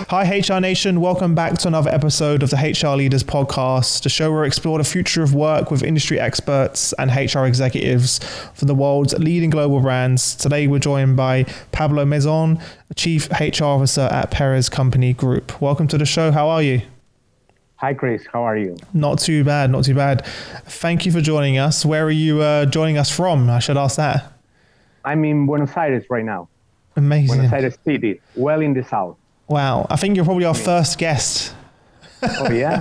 Hi HR Nation, welcome back to another episode of the HR Leaders Podcast, the show where we explore the future of work with industry experts and HR executives from the world's leading global brands. Today we're joined by Pablo Maison, Chief HR Officer at Perez Company Group. Welcome to the show. How are you? Hi Chris, how are you? Not too bad, not too bad. Thank you for joining us. Where are you joining us from? I should ask that. I'm in Buenos Aires right now. Amazing. Buenos Aires City, well in the south. Wow, I think you're probably our first guest. Oh yeah?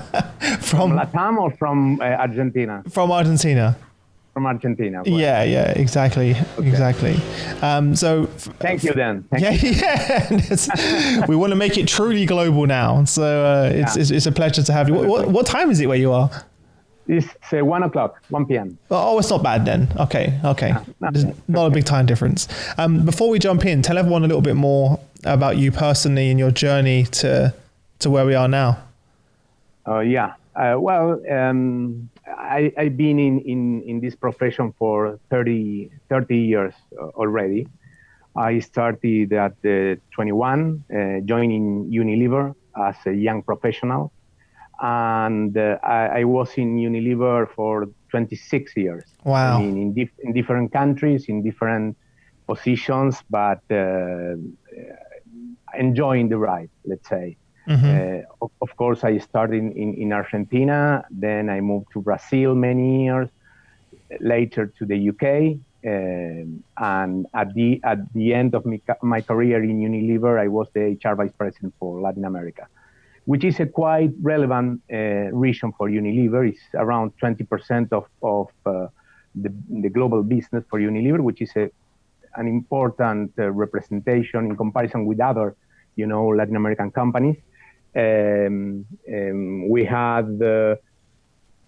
From Latam or from Argentina? From Argentina. From Argentina. Well. Yeah, exactly, okay. Exactly. So thank you then. Thank you. We want to make it truly global now, so it's a pleasure to have you. What time is it where you are? It's 1 o'clock, 1 p.m. Oh, it's not bad then. Okay. There's not a big time difference. Before we jump in, tell everyone a little bit more about you personally and your journey to where we are now. I've been in this profession for 30 years already. I started at 21, joining Unilever as a young professional. And I was in Unilever for 26 years. Wow. I mean, in different countries, in different positions, but enjoying the ride, let's say. Mm-hmm. Of course, I started in Argentina, then I moved to Brazil many years, later to the UK, and at the end of my career in Unilever, I was the HR Vice President for Latin America, which is a quite relevant region for Unilever. It's around 20% of the global business for Unilever, which is an important representation in comparison with other, Latin American companies. We had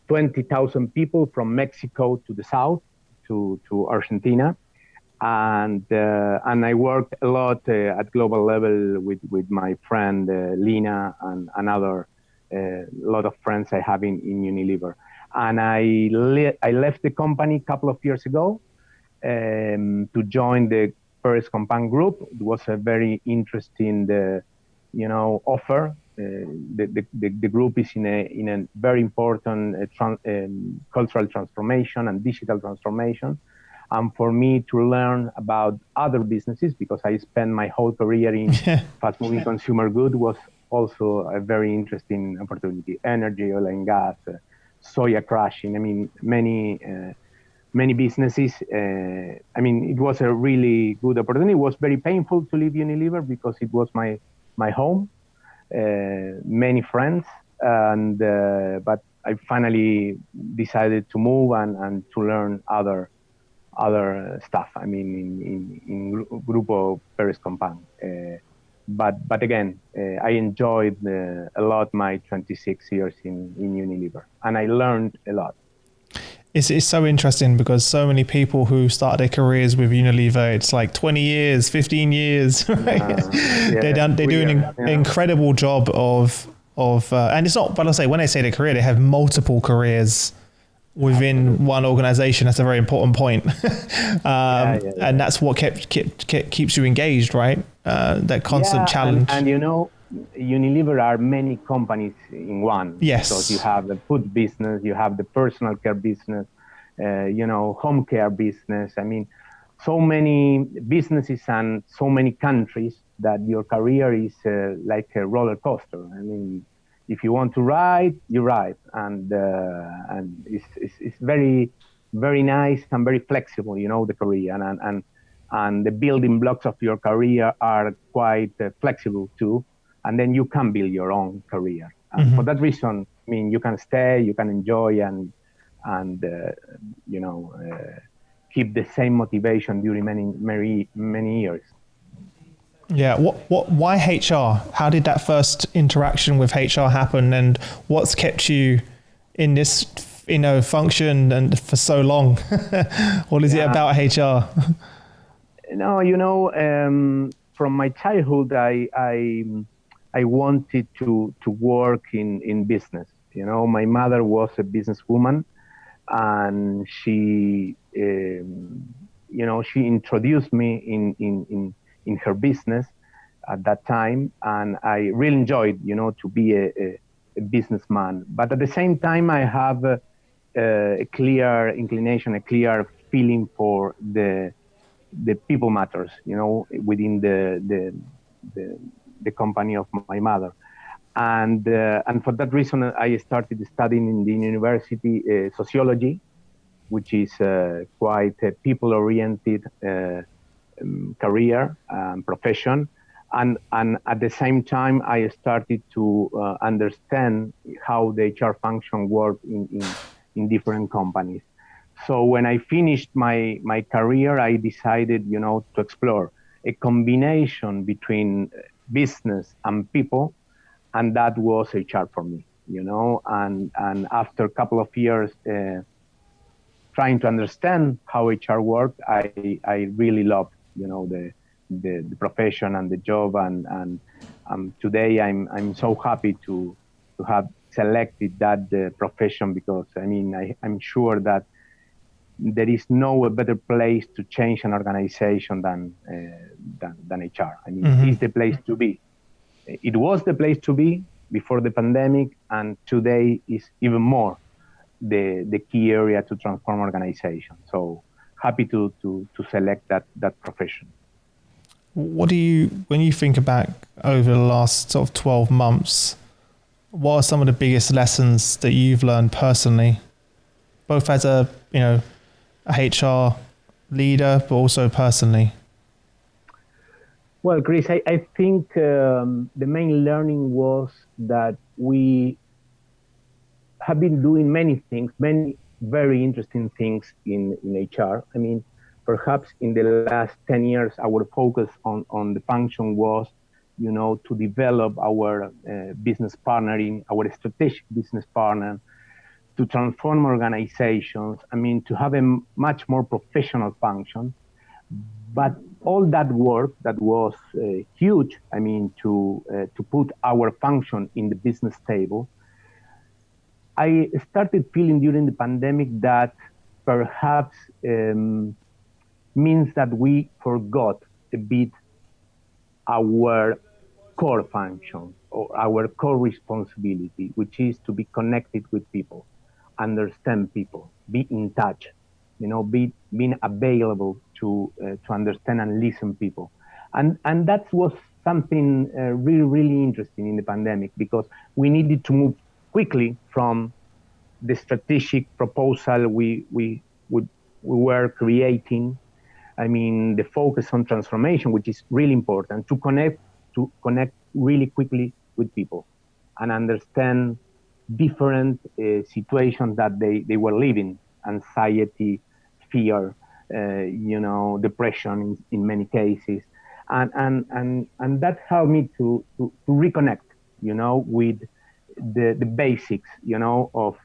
20,000 people from Mexico to the south, to Argentina. And I worked a lot at global level with my friend Lina and another lot of friends I have in Unilever. And I left the company a couple of years ago to join the Perez Companc Group. It was a very interesting offer. The group is in a very important cultural transformation and digital transformation. And for me to learn about other businesses, because I spent my whole career in fast-moving consumer goods, was also a very interesting opportunity. Energy, oil and gas, soya crushing. I mean, many businesses. It was a really good opportunity. It was very painful to leave Unilever because it was my home, many friends, but I finally decided to move and to learn other stuff. I mean, in Grupo Perez Companc. But again, I enjoyed a lot my 26 years in Unilever, and I learned a lot. It's so interesting because so many people who start their careers with Unilever, it's like 20 years, 15 years. Right? They do an incredible job of and it's not, but I'll say when I say their career, they have multiple careers within one organization. That's a very important point. And that's what keeps you engaged, right? That constant challenge. And Unilever are many companies in one. Yes. So you have the food business, you have the personal care business, home care business. I mean, so many businesses and so many countries that your career is like a roller coaster. I mean, if you want to ride, you ride, and it's very, very nice and very flexible, the career, and the building blocks of your career are quite flexible too, and then you can build your own career. And for that reason, I mean, you can stay, you can enjoy, and keep the same motivation during many years. Yeah. Why HR? How did that first interaction with HR happen, and what's kept you in this, function and for so long? What is it about HR? No, from my childhood, I wanted to work in business. My mother was a businesswoman, and she introduced me in her business, at that time, and I really enjoyed, to be a businessman. But at the same time, I have a clear inclination, a clear feeling for the people matters, within the company of my mother. And for that reason, I started studying in the university sociology, which is quite a people-oriented career profession. And at the same time, I started to understand how the HR function worked in different companies. So when I finished my career, I decided, to explore a combination between business and people, and that was HR for me, And after a couple of years trying to understand how HR worked, I really loved, the profession and the job, and today I'm so happy to have selected that profession, because I'm sure that there is no better place to change an organization than HR. It's the place to be. It was the place to be before the pandemic, and today is even more the key area to transform organizations. So happy to select that profession. What do you, when you think back over the last sort of 12 months, what are some of the biggest lessons that you've learned personally, both as a HR leader, but also personally? Well, Chris, I think the main learning was that we have been doing many things, many very interesting things in HR. Perhaps in the last 10 years, our focus on the function was, to develop our business partnering, our strategic business partner, to transform organizations, to have a much more professional function. But all that work that was huge, to put our function in the business table, I started feeling during the pandemic that perhaps means that we forgot a bit our core function or our core responsibility, which is to be connected with people, understand people, be in touch, being available to understand and listen people. And that was something really, really interesting in the pandemic, because we needed to move quickly from the strategic proposal we were creating. The focus on transformation, which is really important, to connect really quickly with people and understand different situations that they were living, anxiety, fear, depression in many cases. And that helped me to reconnect, with the basics, of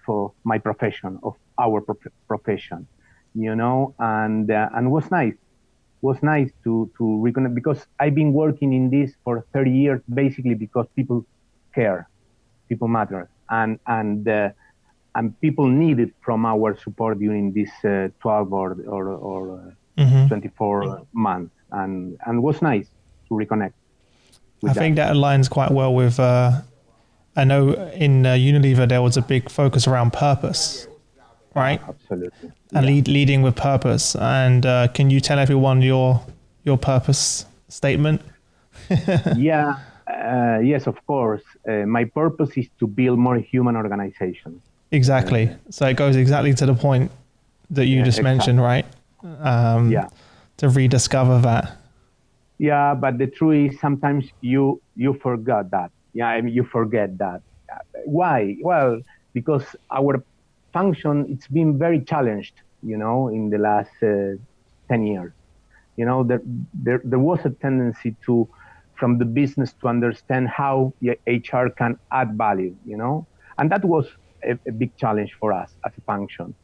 my profession, of our profession, and was nice to reconnect, because I've been working in this for 30 years, basically because people care, people matter, and people needed from our support during this 12 or 24 months, and was nice to reconnect. I think that aligns quite well with, I know in Unilever there was a big focus around purpose, right? Absolutely. And leading with purpose. And can you tell everyone your purpose statement? Yes, of course. My purpose is to build more human organizations. Exactly. So it goes exactly to the point that you just mentioned, right? To rediscover that. Yeah, but the truth is sometimes you forgot that. You forget that. Why? Well, because our function, it's been very challenged, in the last 10 years. There was a tendency from the business to understand how HR can add value, and that was a big challenge for us as a function.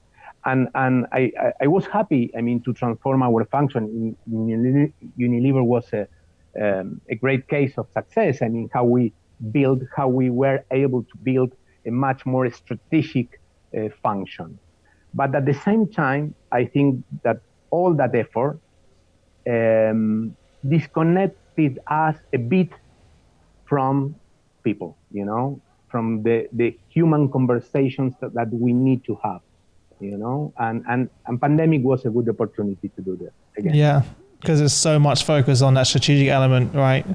And I was happy, to transform our function. Unilever was a great case of success. How we were able to build a much more strategic function. But at the same time, I think that all that effort disconnected us a bit from people, from the human conversations that we need to have, and pandemic was a good opportunity to do that again. Yeah, because there's so much focus on that strategic element, right?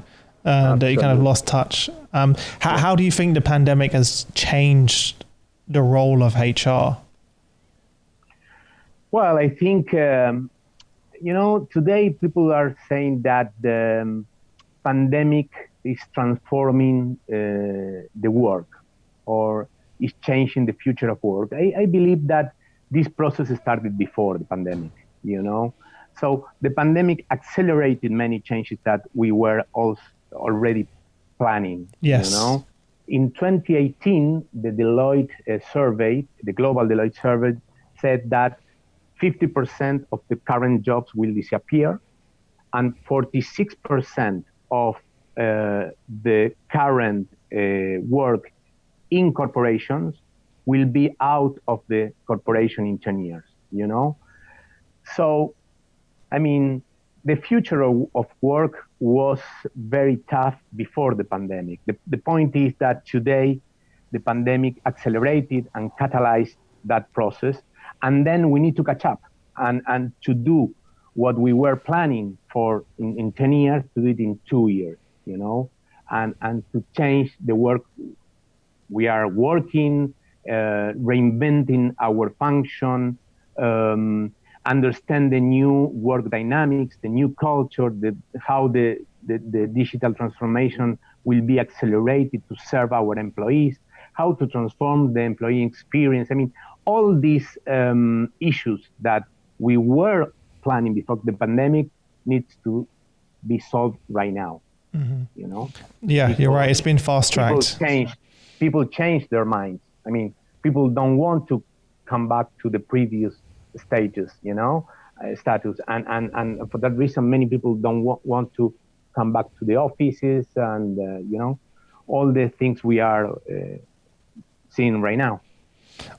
That you kind of lost touch. How do you think the pandemic has changed the role of HR? Well, I think, today people are saying that the pandemic is transforming the work, or is changing the future of work. I believe that this process started before the pandemic, So the pandemic accelerated many changes that we were also already planning. Yes. In 2018, the Deloitte survey, the global Deloitte survey, said that 50% of the current jobs will disappear, and 46% of the current work in corporations will be out of the corporation in 10 years, So, the future of work was very tough before the pandemic. The point is that today, the pandemic accelerated and catalyzed that process. And then we need to catch up and to do what we were planning for in 10 years, to do it in 2 years, and to change the work we are working, reinventing our function, understand the new work dynamics, the new culture, how the digital transformation will be accelerated to serve our employees, how to transform the employee experience. All these issues that we were planning before the pandemic needs to be solved right now. Mm-hmm. Yeah, you're right. It's been fast-tracked. People change their minds. People don't want to come back to the previous stages, status. And for that reason, many people don't want to come back to the offices and, all the things we are seeing right now.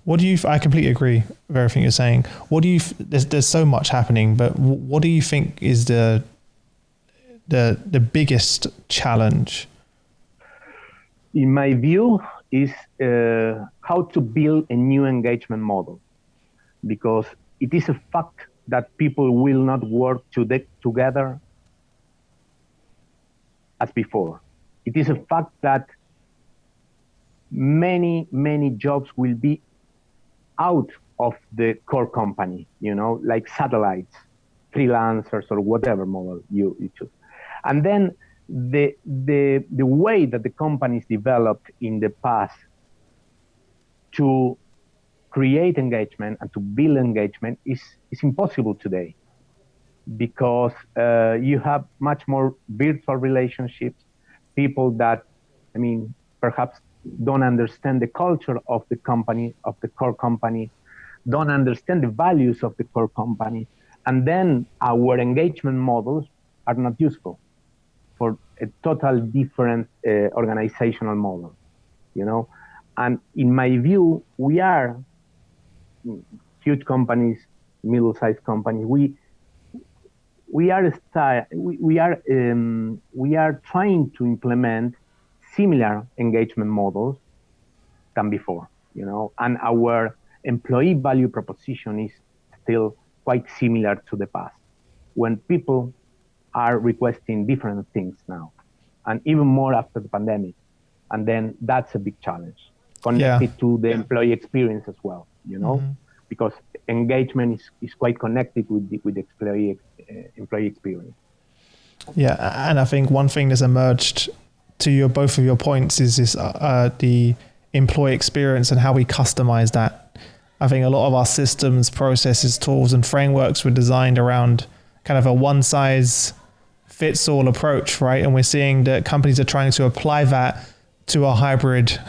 I completely agree with everything you're saying. There's so much happening, but what do you think is the biggest challenge? In my view, is how to build a new engagement model, because it is a fact that people will not work together as before. It is a fact that many jobs will be out of the core company, like satellites, freelancers, or whatever model you choose. And then the way that the companies developed in the past to create engagement and to build engagement is impossible today, because you have much more virtual relationships, people that, perhaps don't understand the culture of the company, of the core company, don't understand the values of the core company, and then our engagement models are not useful for a total different organizational model, And in my view, we are huge companies, middle-sized companies. We are trying to implement similar engagement models than before, and our employee value proposition is still quite similar to the past, when people are requesting different things now, and even more after the pandemic. And then that's a big challenge connected to the employee experience as well, mm-hmm. because engagement is quite connected with the employee experience. Yeah, and I think one thing that's emerged to both of your points is this the employee experience and how we customize that. I think a lot of our systems, processes, tools, and frameworks were designed around kind of a one-size-fits-all approach, right? And we're seeing that companies are trying to apply that to a hybrid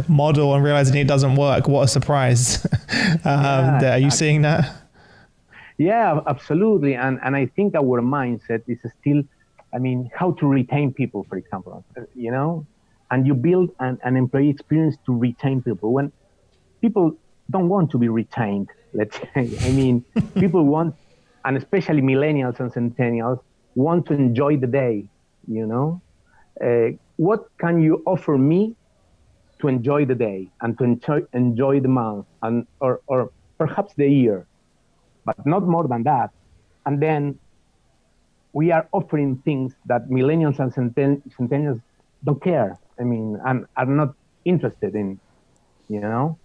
model and realizing it doesn't work. What a surprise. Are you seeing that? Yeah, absolutely. And I think our mindset is still, how to retain people, for example, and you build an employee experience to retain people when people don't want to be retained, let's say. People want, and especially millennials and centennials, want to enjoy the day, you know? What can you offer me to enjoy the day and to enjoy the month and or perhaps the year, but not more than that. And then we are offering things that millennials and centennials don't care. I mean, and are not interested in, you know.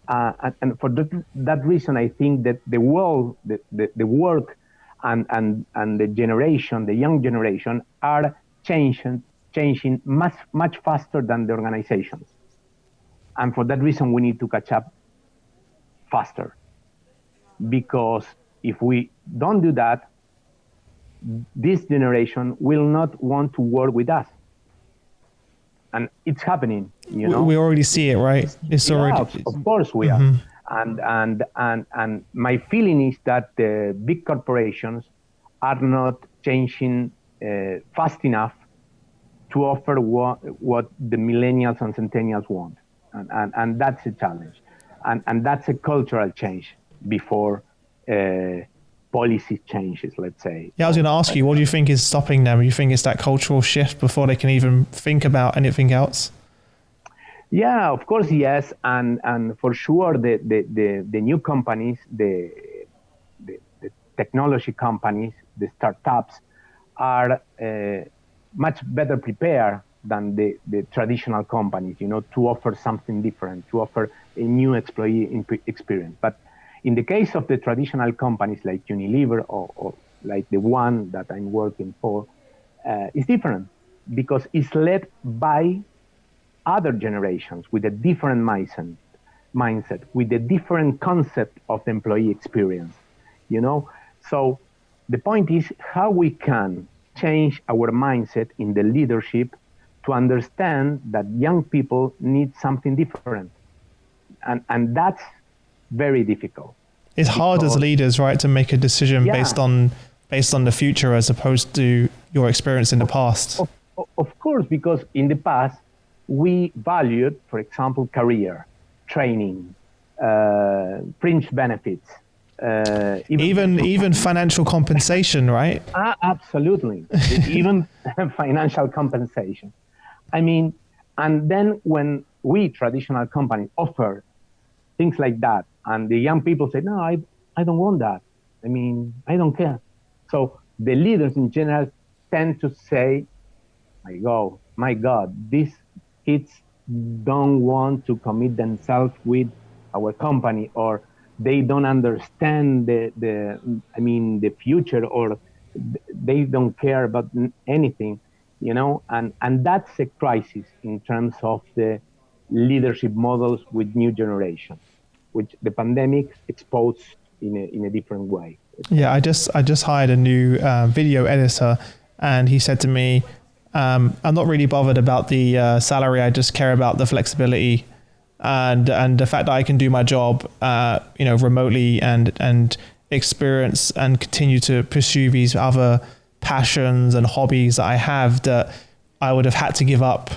And for that reason, I think that the world, the work, and the generation, the young generation, are changing much faster than the organizations. And for that reason, we need to catch up faster. Because if we don't do that, this generation will not want to work with us. And it's happening, you know. We already see it, right? It's already. Of course we are. And my feeling is that the big corporations are not changing fast enough to offer what the millennials and centennials want. And that's a challenge. And that's a cultural change before policy changes, let's say. Yeah, I was going to ask you, what do you think is stopping them? Do you think it's that cultural shift before they can even think about anything else? Yeah, of course, yes. And for sure, the new companies, the technology companies, the startups are much better prepared than the traditional companies, you know, to offer something different, to offer a new employee experience. But in the case of the traditional companies like Unilever or like the one that I'm working for, it's different because it's led by other generations with a different mindset, with a different concept of the employee experience, you know? So the point is how we can change our mindset in the leadership to understand that young people need something different. And that's very difficult. It's hard as leaders, right, to make a decision based on the future as opposed to your experience in the past. Of course, because in the past, we valued, for example, career, training, fringe benefits. Even financial compensation, right? Absolutely. Even financial compensation. I mean, and then when we traditional companies offer things like that, and the young people say, no, I don't want that. I mean, I don't care. So the leaders in general tend to say, my God, these kids don't want to commit themselves with our company, or they don't understand the future, or they don't care about anything, you know, and that's a crisis in terms of the leadership models with new generations, which the pandemic exposed in a different way. Yeah, I just hired a new video editor, and he said to me, I'm not really bothered about the salary. I just care about the flexibility and the fact that I can do my job, remotely and experience and continue to pursue these other passions and hobbies that I have that I would have had to give up.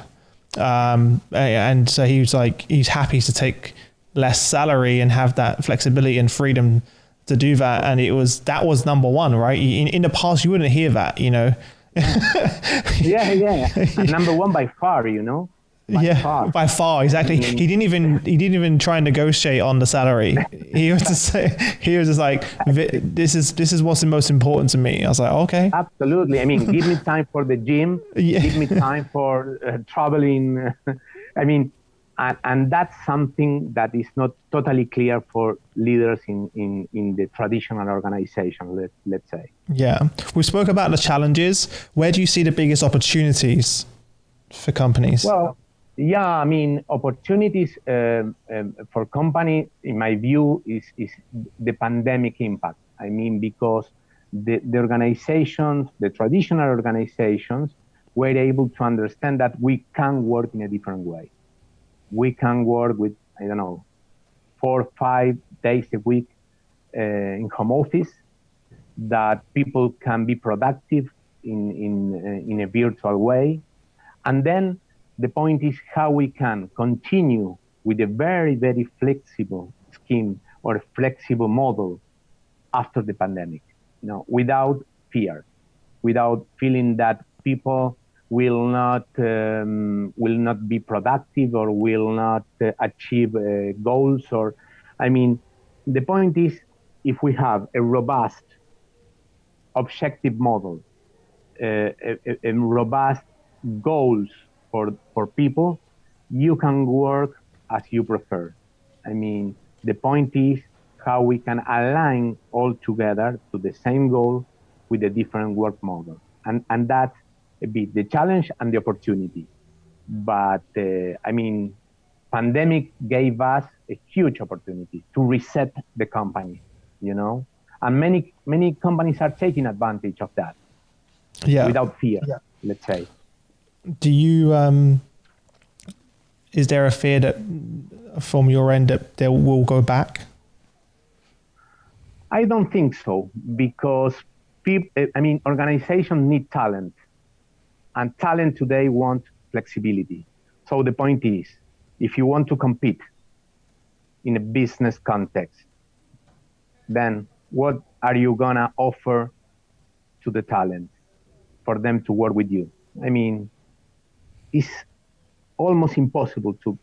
And so he was like, he's happy to take less salary and have that flexibility and freedom to do that. And that was number one, right? In the past, you wouldn't hear that, you know. Yeah. And number one by far, you know. By far, exactly. He didn't even try and negotiate on the salary. He was just like, this is what's the most important to me. I was like, okay. Absolutely. I mean, give me time for the gym. Give me time for traveling. I mean, and that's something that is not totally clear for leaders in the traditional organization, let's say. Yeah. We spoke about the challenges. Where do you see the biggest opportunities for companies? Well, yeah, I mean, opportunities for company, in my view, is the pandemic impact. I mean, because the organizations, the traditional organizations, were able to understand that we can work in a different way. We can work with, 4 or 5 days a week in home office, that people can be productive in a virtual way. And then the point is how we can continue with a very, very flexible scheme or a flexible model after the pandemic, without fear. without feeling that people will not be productive or will not achieve goals. Or, I mean, the point is, if we have a robust objective model, robust goals for people, you can work as you prefer. I mean, the point is how we can align all together to the same goal with a different work model. And that's a bit the challenge and the opportunity. But I mean, pandemic gave us a huge opportunity to reset the company, you know, and many companies are taking advantage of that. Yeah. Without fear, let's say. Do you, is there a fear that from your end that they will go back? I don't think so, because organizations need talent, and talent today wants flexibility. So the point is, if you want to compete in a business context, then what are you gonna offer to the talent for them to work with you? I mean, it's almost impossible to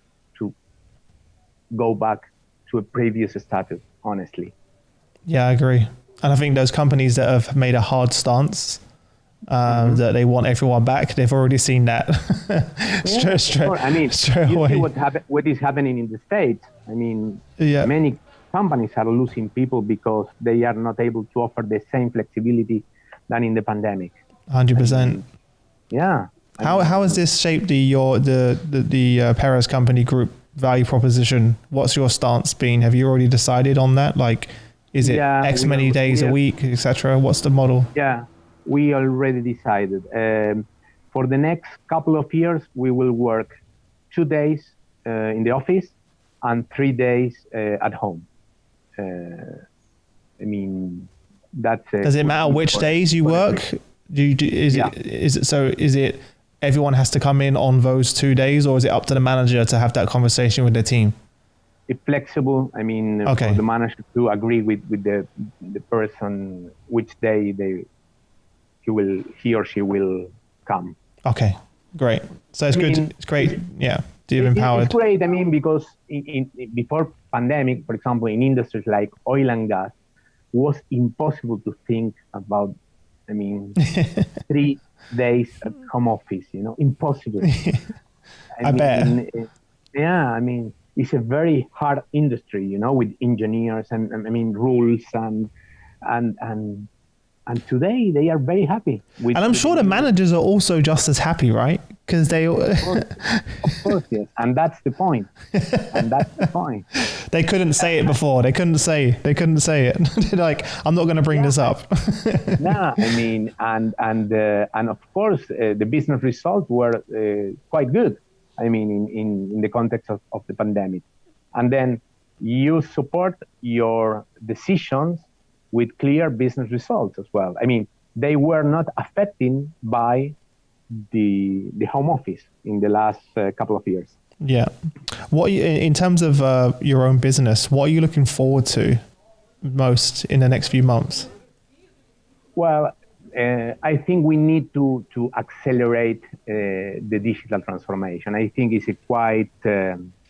go back to a previous status, honestly. Yeah, I agree. And I think those companies that have made a hard stance, that they want everyone back, they've already seen that. straight away. See what is happening in the States. I mean, many companies are losing people because they are not able to offer the same flexibility than in the pandemic. 100%. Yeah. How has this shaped the Perez Company Group value proposition? What's your stance been? Have you already decided on that? Like, is it X many days a week, etc.? What's the model? Yeah, we already decided. For the next couple of years, we will work 2 days in the office and 3 days at home. I mean, that's. Does it matter which days you work? Is it everyone has to come in on those 2 days, or is it up to the manager to have that conversation with the team? It's flexible. I mean, for the manager to agree with the person which day he or she will come. Okay, great. So it's good. It's great. Yeah, you're empowered. It's great. I mean, because before pandemic, for example, in industries like oil and gas, it was impossible to think about. I mean, 3 days at home office. You know, impossible. I bet. Yeah, I mean, it's a very hard industry, you know, with engineers and I mean rules and today they are very happy. And I'm sure the managers are also just as happy, right? Because they of course, yes, and that's the point. They couldn't say it before. They couldn't say it. They're like, I'm not going to bring this up. No, I mean, and of course, the business results were quite good. I mean, in the context of the pandemic. And then you support your decisions with clear business results as well. I mean, they were not affected by the home office in the last couple of years. Yeah. What in terms of your own business, what are you looking forward to most in the next few months? Well, I think we need to accelerate the digital transformation. I think it's a quite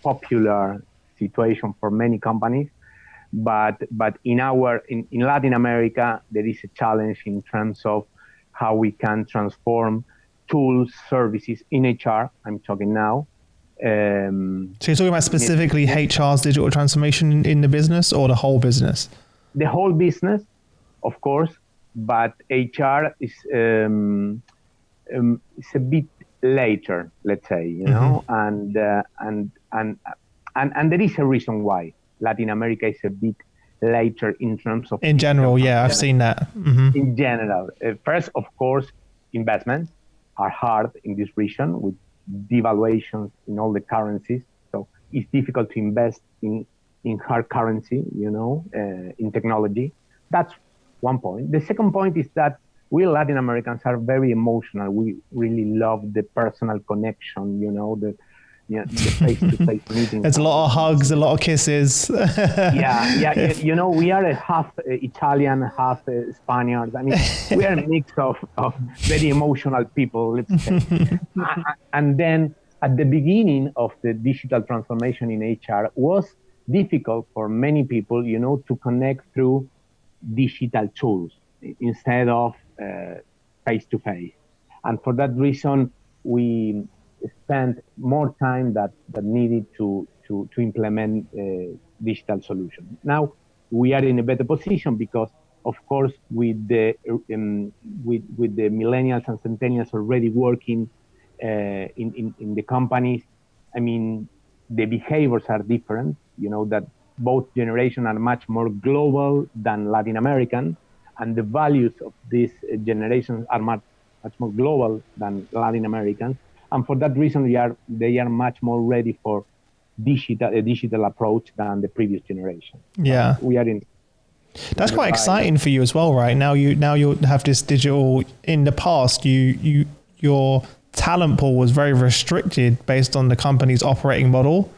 popular situation for many companies, but in Latin America there is a challenge in terms of how we can transform tools, services in HR. I'm talking now. So you're talking about specifically HR's digital transformation in the business, or the whole business? The whole business, of course. But HR is it's a bit later, let's say, you know, and there is a reason why Latin America is a bit later in terms of. In general, yeah, I've seen that. In general, first, of course, investments are hard in this region with devaluations in all the currencies, so it's difficult to invest in hard currency, you know, in technology. That's one point. The second point is that we Latin Americans are very emotional. We really love the personal connection, you know, Yeah, the face-to-face meetings. It's a lot of hugs, a lot of kisses. Yeah. You know, we are a half Italian, half Spaniards. I mean, we are a mix of very emotional people, let's say. And then at the beginning of the digital transformation in HR was difficult for many people, you know, to connect through digital tools instead of face-to-face. And for that reason, we spent more time that needed to implement digital solutions. Now we are in a better position because, of course, with the millennials and centennials already working in the companies, I mean, the behaviors are different. You know that both generations are much more global than Latin American, and the values of these generations are much more global than Latin Americans. And for that reason, they are much more ready for a digital approach than the previous generation. Yeah, we are in. That's quite exciting for you as well, right? Now you have this digital. In the past, your talent pool was very restricted based on the company's operating model,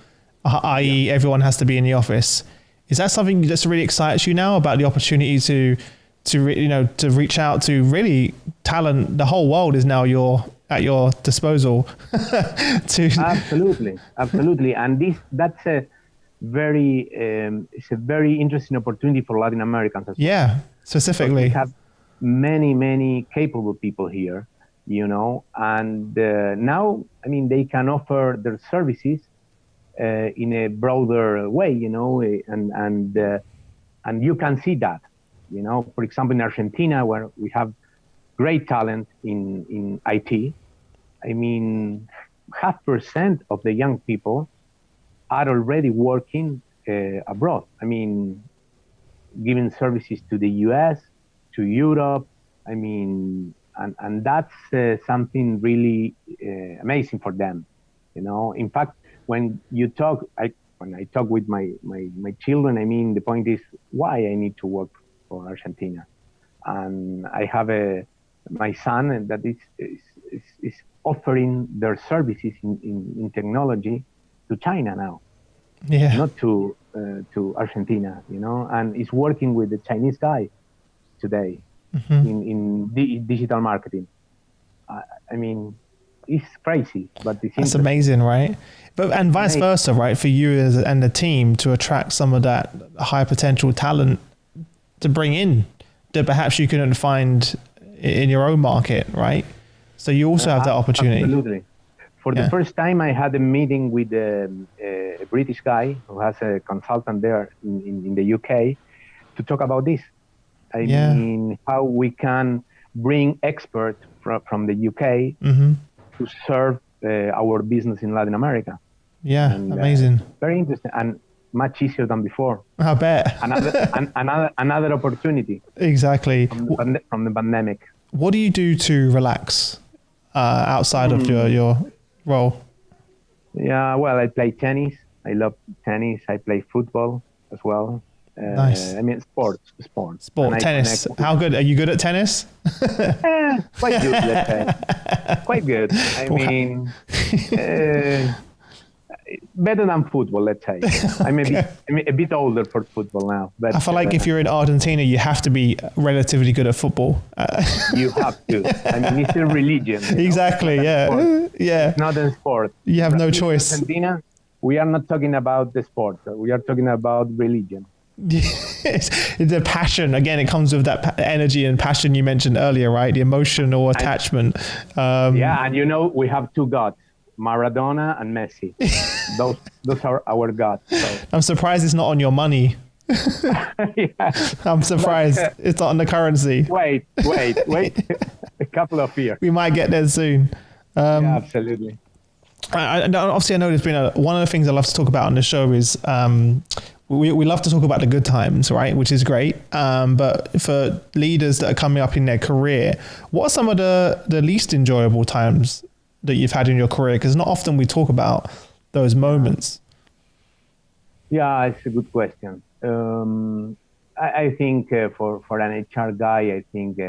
i.e., everyone has to be in the office. Is that something that's really excites you now about the opportunity to reach out to really talent? The whole world is now at your disposal. Absolutely, and that's a very interesting opportunity for Latin Americans as well. Yeah, specifically. We have many capable people here, you know, and now, I mean, they can offer their services in a broader way, you know, and you can see that, you know, for example, in Argentina, where we have great talent in IT. I mean, 0.5% of the young people are already working abroad. I mean, giving services to the US, to Europe. I mean, and that's something really amazing for them. You know, in fact, when I talk with my children, I mean, the point is why I need to work for Argentina, and I have my son that is offering their services in technology to China now, not to Argentina, you know, and is working with the Chinese guy today in digital marketing. I mean, it's crazy, but it's amazing, right? And vice versa, right? For you and the team to attract some of that high potential talent to bring in that perhaps you couldn't find in your own market, right? So you also have that opportunity. Absolutely. For the first time, I had a meeting with a British guy who has a consultant there in the UK to talk about this. I mean, how we can bring experts from the UK to serve our business in Latin America. Yeah, and, amazing. Very interesting and much easier than before. I bet. Another opportunity. Exactly. From the pandemic. What do you do to relax outside of your role? Yeah, well, I play tennis. I love tennis. I play football as well. Nice. I mean, sport, tennis. How good? Are you good at tennis? Quite good, let's say. Quite good. I mean, better than football, let's say. I'm a bit older for football now. But I feel like if you're in Argentina, you have to be relatively good at football. You have to. I mean, it's a religion. Exactly, yeah. It's not a sport. You have no choice. In Argentina, we are not talking about the sport. We are talking about religion. It's the passion. Again, it comes with that energy and passion you mentioned earlier, right? The emotional attachment. And you know, we have two gods, Maradona and Messi. Those are our gods. So. I'm surprised it's not on your money. I'm surprised it's not on the currency. Wait. A couple of years. We might get there soon. Absolutely. Obviously, I know there's been one of the things I love to talk about on the show is we love to talk about the good times, right? Which is great. But for leaders that are coming up in their career, what are some of the least enjoyable times that you've had in your career? Because not often we talk about those moments. Yeah, it's a good question. I think for an HR guy, I think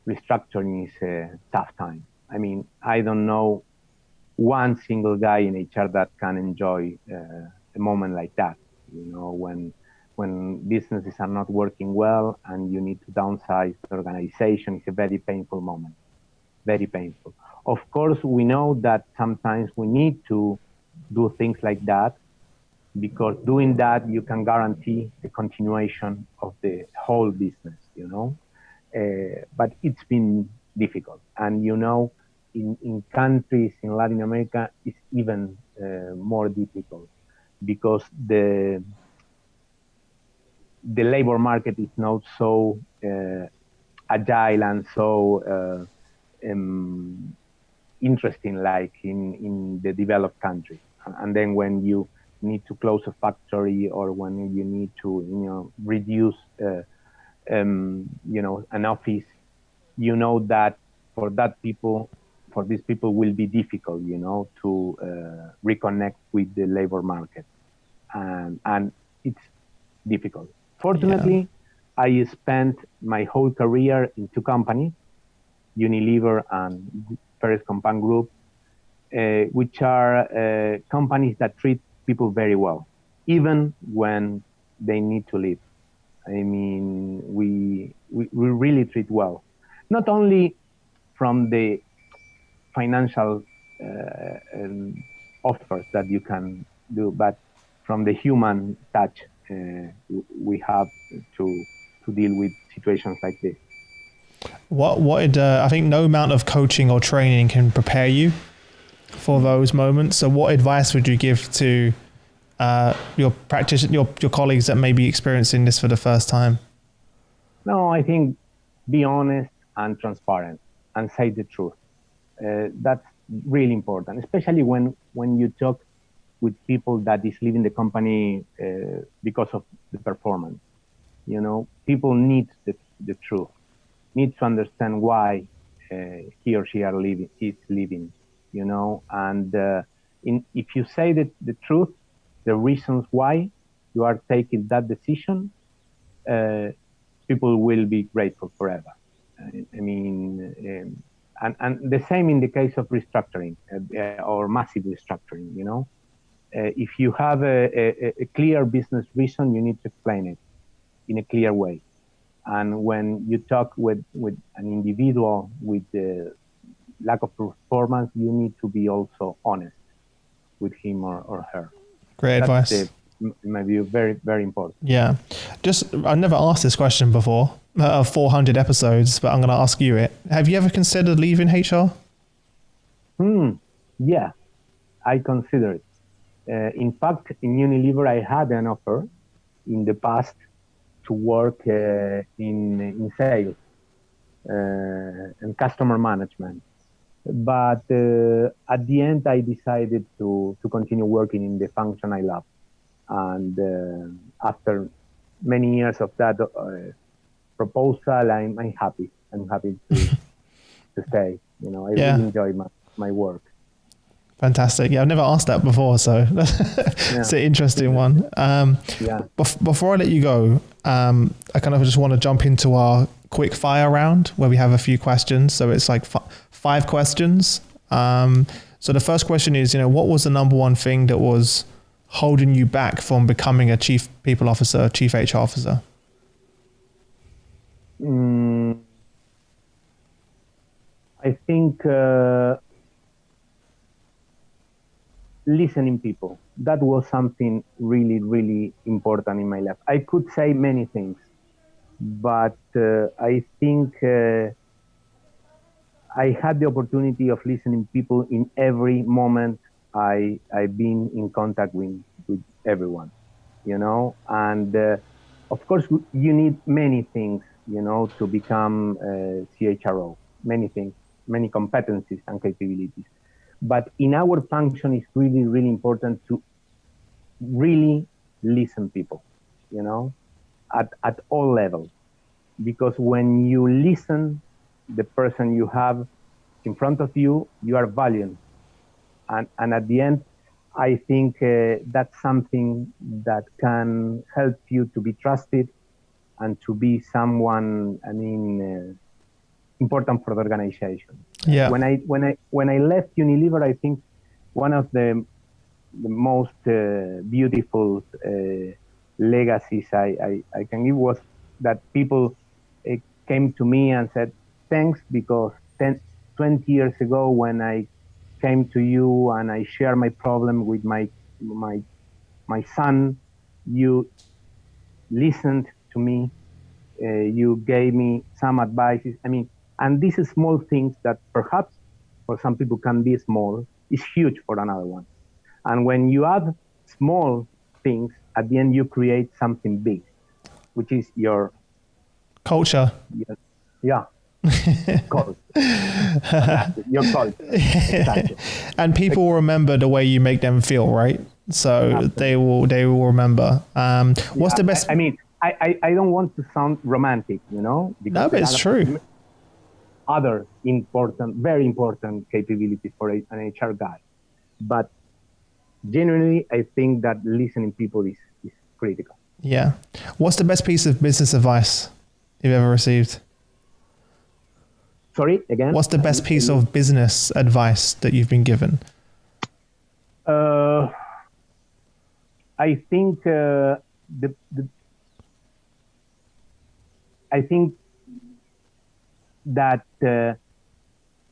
restructuring is a tough time. I mean, I don't know one single guy in HR that can enjoy a moment like that. When businesses are not working well and you need to downsize the organization, it's a very painful moment, very painful. Of course, we know that sometimes we need to do things like that, because doing that, you can guarantee the continuation of the whole business, but it's been difficult. And, in countries in Latin America, it's even more difficult, because the labor market is not so agile and so interesting like in the developed countries. And then when you need to close a factory, or when you need to reduce an office, that for these people will be difficult to reconnect with the labor market, and it's difficult. Fortunately, I spent my whole career in two companies, Unilever and Perez Companc Group, which are companies that treat people very well, even when they need to leave. I mean, we really treat well, not only from the financial offers that you can do, but from the human touch we have to deal with situations like this. I think no amount of coaching or training can prepare you for those moments. So what advice would you give to your colleagues that may be experiencing this for the first time? No, I think be honest and transparent and say the truth. That's really important, especially when you talk with people that is leaving the company because of the performance. People need the truth, need to understand why he or she is leaving, and if you say the truth, the reasons why you are taking that decision, people will be grateful forever. I mean, and the same in the case of restructuring or massive restructuring, if you have a clear business reason, you need to explain it in a clear way. And when you talk with an individual with the lack of performance, you need to be also honest with him or her. Great advice. In my view, very, very important. Yeah. I never asked this question before, of 400 episodes, but I'm going to ask you it. Have you ever considered leaving HR? Yeah, I consider it. In fact, in Unilever, I had an offer in the past to work in sales and customer management. But at the end, I decided to continue working in the function I love. And after many years of that proposal, I'm happy. I'm happy to stay. I really enjoy my work. Fantastic. Yeah, I've never asked that before, so it's an interesting one. Before I let you go, I kind of just want to jump into our quick fire round where we have a few questions. So it's like 5 questions. So the first question is, what was the number one thing that was holding you back from becoming a chief people officer, chief HR officer? I think listening people. That was something really, really important in my life. I could say many things, but I think I had the opportunity of listening people in every moment I've been in contact with everyone, and of course you need many things, to become a CHRO, many things, many competencies and capabilities. But in our function, it's really, really important to really listen people, at all levels. Because when you listen, the person you have in front of you, you are valued. And at the end, I think that's something that can help you to be trusted and to be someone, important for the organization. Yeah. When I left Unilever, I think one of the most beautiful legacies I can give was that people came to me and said, thanks, because 20 years ago when I came to you and I shared my problem with my son, you listened to me, you gave me some advices. I mean, and these small things that perhaps for some people can be small is huge for another one. And when you add small things, at the end you create something big, which is your culture. Yeah. Culture. Your culture. Exactly. And people will remember the way you make them feel, right? So absolutely. they will remember. What's the best? I mean, I don't want to sound romantic, No, but it's true. Other important, very important capabilities for an HR guy, but generally, I think that listening people is critical. Yeah. What's the best piece of business advice you've ever received? Sorry, again? What's the best piece of business advice that you've been given? I think I think that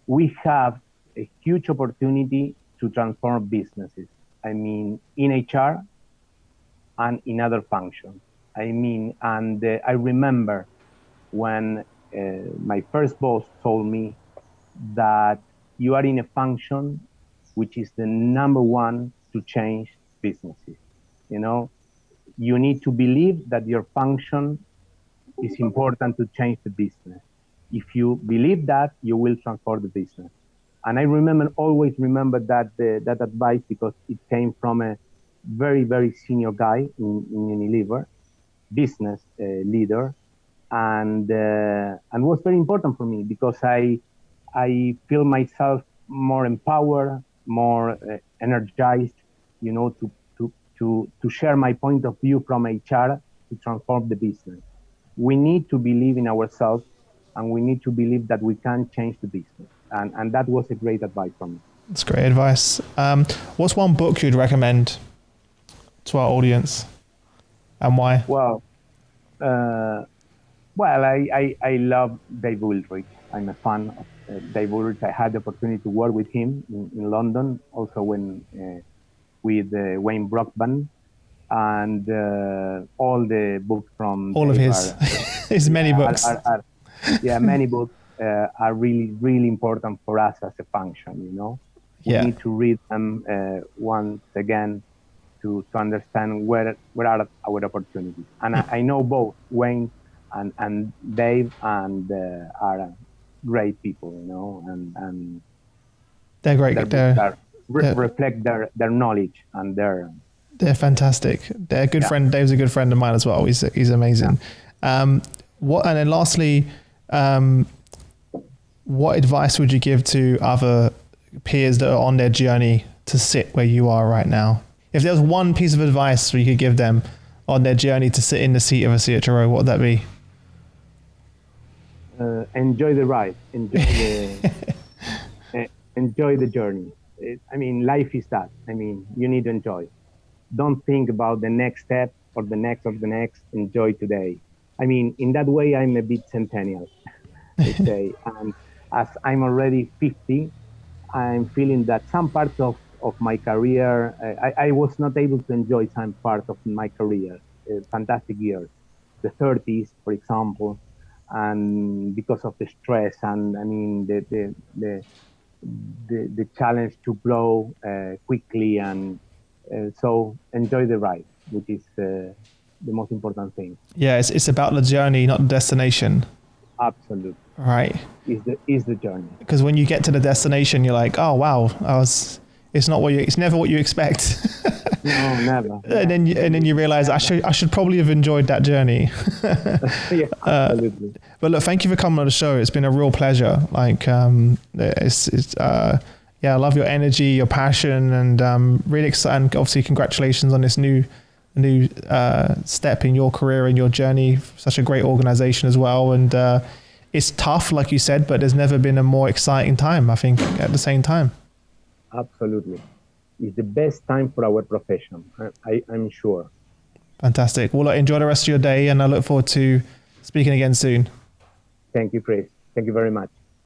we have a huge opportunity to transform businesses. I mean, in HR and in other functions. I mean, and I remember when my first boss told me that you are in a function which is the number one to change businesses. You know, you need to believe that your function is important to change the business. If you believe that, you will transform the business. And I always remember that advice because it came from a very, very senior guy in Unilever, business leader, and was very important for me because I feel myself more empowered, more energized, you know, to share my point of view from HR to transform the business. We need to believe in ourselves, and we need to believe that we can change the business. And that was a great advice from me. That's great advice. What's one book you'd recommend to our audience, and why? Well, I love Dave Ulrich. I'm a fan of Dave Ulrich. I had the opportunity to work with him in London, also with Wayne Brockman, and all the books from all Dave of his, his many books. Many books are really, really important for us as a function. You know, we need to read them once again to understand where are our opportunities. And I know both Wayne and Dave and are great people, you know, and they're great. Reflect their knowledge and their. They're fantastic. They're a good friend. Dave's a good friend of mine as well. He's amazing. Yeah. And then lastly, what advice would you give to other peers that are on their journey to sit where you are right now? If there was one piece of advice you could give them on their journey to sit in the seat of a CHRO, what would that be? Enjoy the ride. Enjoy the journey. I mean, life is that. I mean, you need to enjoy. Don't think about the next step or the next. Enjoy today. I mean, in that way, I'm a bit centennial, I say. And as I'm already 50, I'm feeling that some parts of my career, I was not able to enjoy some part of my career, fantastic years, the 30s, for example, and because of the stress and I mean the challenge to grow quickly, and so enjoy the ride, which is the most important thing. Yeah, it's about the journey, not the destination. Absolutely. Right. Is the journey. Because when you get to the destination, you're like, oh wow, it's never what you expect. No, never. And then you realize I should probably have enjoyed that journey. Yeah, absolutely. But look, thank you for coming on the show. It's been a real pleasure. Like, I love your energy, your passion, and really excited. And obviously, congratulations on this new step in your career and your journey. Such a great organization as well. And it's tough, like you said, but there's never been a more exciting time, I think, at the same time. Absolutely. is the best time for our profession. I'm sure. Fantastic. Well, enjoy the rest of your day, and I look forward to speaking again soon. Thank you, Chris. Thank you very much.